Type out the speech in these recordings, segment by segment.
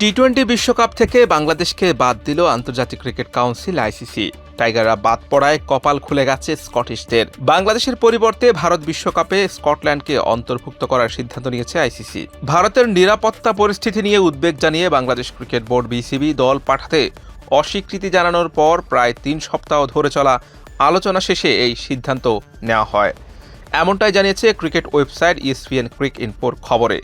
টি-20 বিশ্বকাপ থেকে বাংলাদেশকে বাদ দিল আন্তর্জাতিক ক্রিকেট কাউন্সিল আইসিসি। টাইগাররা বাদ পড়ায় কপাল খুলে গেছে স্কটিশদের। বাংলাদেশের পরিবর্তে ভারত বিশ্বকাপে স্কটল্যান্ডকে অন্তর্ভুক্ত করার সিদ্ধান্ত নিয়েছে আইসিসি। ভারতের নিরাপত্তা পরিস্থিতি নিয়ে উদ্বেগ জানিয়ে বাংলাদেশ ক্রিকেট বোর্ড বিসিবি দল পাঠাতে অস্বীকৃতি জানানোর পর প্রায় 3 সপ্তাহ ধরে চলা আলোচনা শেষে এই সিদ্ধান্ত নেওয়া হয়, এমনটাই জানিয়েছে ক্রিকেট ওয়েবসাইট ESPN ক্রিক ইনফোর খবরে।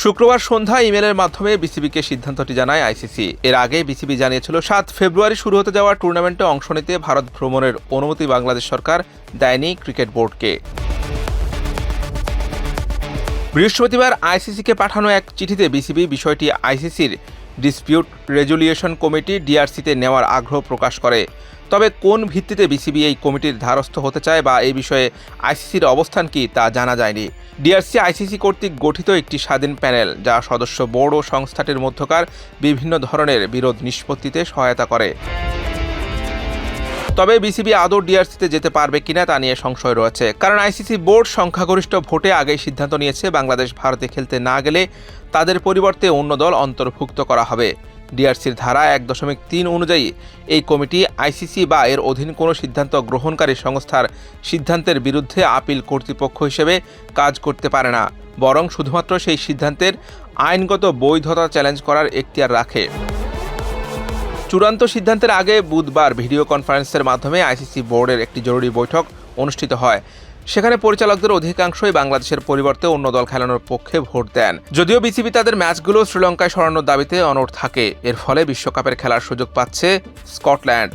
শুক্রবার সন্ধ্যায় ইমেলের মাধ্যমে বিসিবিকে সিদ্ধান্তটি জানায় আইসিসি। এর আগে বিসিবি জানিয়েছিল 7 ফেব্রুয়ারি শুরু হতে যাওয়া টুর্নামেন্টে অংশ নিতে ভারত ভ্রমণের অনুমতি বাংলাদেশ সরকার দেয়নি ক্রিকেট বোর্ডকে। বৃহস্পতিবার আইসিসিকে পাঠানো এক চিঠিতে বিসিবি বিষয়টি আইসিসির ডিসপিউট রেজুলিউশন কমিটি ডিআরসিতে নেওয়ার আগ্রহ প্রকাশ করে। তবে কোন ভিত্তিতে বিসিবি এই কমিটির ধারস্থ হতে চায় বা এই বিষয়ে আইসিসির অবস্থান কি তা জানা যায়নি। ডিআরসি আইসিসি কর্তৃক গঠিত একটি স্বাধীন প্যানেল, যা সদস্য বোর্ড ও সংস্থাটির মধ্যকার বিভিন্ন ধরনের বিরোধ নিষ্পত্তিতে সহায়তা করে। তবে বিসিবি আদৌ ডিআরসিতে যেতে পারবে কিনা তা নিয়ে সংশয় রয়েছে, কারণ আইসিসি বোর্ড সংখ্যাগরিষ্ঠ ভোটে আগেই সিদ্ধান্ত নিয়েছে বাংলাদেশ ভারতে খেলতে না গেলে তাদের পরিবর্তে অন্য দল অন্তর্ভুক্ত করা হবে। ডিআরসির ধারা 1.3 অনুযায়ী এই কমিটি আইসিসি বা এর অধীন কোনো সিদ্ধান্ত গ্রহণকারী সংস্থার সিদ্ধান্তের বিরুদ্ধে আপিল কর্তৃপক্ষ হিসেবে কাজ করতে পারে না, বরং শুধুমাত্র সেই সিদ্ধান্তের আইনগত বৈধতা চ্যালেঞ্জ করার এখতিয়ার রাখে। চূড়ান্ত সিদ্ধান্তের আগে বুধবার ভিডিও কনফারেন্সের মাধ্যমে আইসিসি বোর্ডের একটি জরুরি বৈঠক অনুষ্ঠিত হয়। সেখানে পরিচালকদের অধিকাংশই বাংলাদেশের পরিবর্তে অন্য দল খেলানোর পক্ষে ভোট দেন। যদিও বিসিবি তাদের ম্যাচগুলো শ্রীলঙ্কায় সরানোর দাবিতে অনড় থাকে। এর ফলে বিশ্বকাপের খেলার সুযোগ পাচ্ছে স্কটল্যান্ড।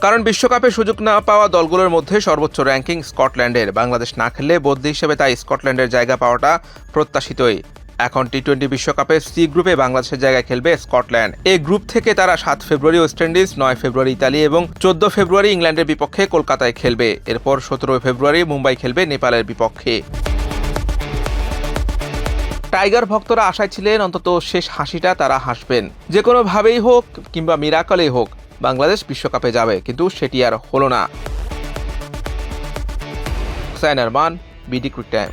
কারণ বিশ্বকাপে সুযোগ না পাওয়া দলগুলোর মধ্যে সর্বোচ্চ র্যাঙ্কিং স্কটল্যান্ডের। বাংলাদেশ না খেললে বদলি হিসেবে তাই স্কটল্যান্ডের জায়গা পাওয়াটা প্রত্যাশিতই। এখন টি-20 বিশ্বকাপে সি গ্রুপে বাংলাদেশের জায়গায় খেলবে স্কটল্যান্ড। এই গ্রুপ থেকে তারা 7 ফেব্রুয়ারি ওয়েস্ট ইন্ডিজ, 9 ফেব্রুয়ারি ইতালি এবং 14 ফেব্রুয়ারি ইংল্যান্ডের বিপক্ষে কলকাতায় খেলবে। এরপর 17 ফেব্রুয়ারি মুম্বাই খেলবে নেপালের বিপক্ষে। টাইগার ভক্তরা আশায় ছিলেন অন্তত শেষ হাসিটা তারা হাসবেন। যে কোনোভাবেই হোক কিংবা মিরাকলেই হোক বাংলাদেশ বিশ্বকাপে যাবে, কিন্তু সেটি আর হলো না। Hussain Arman, BD cric time.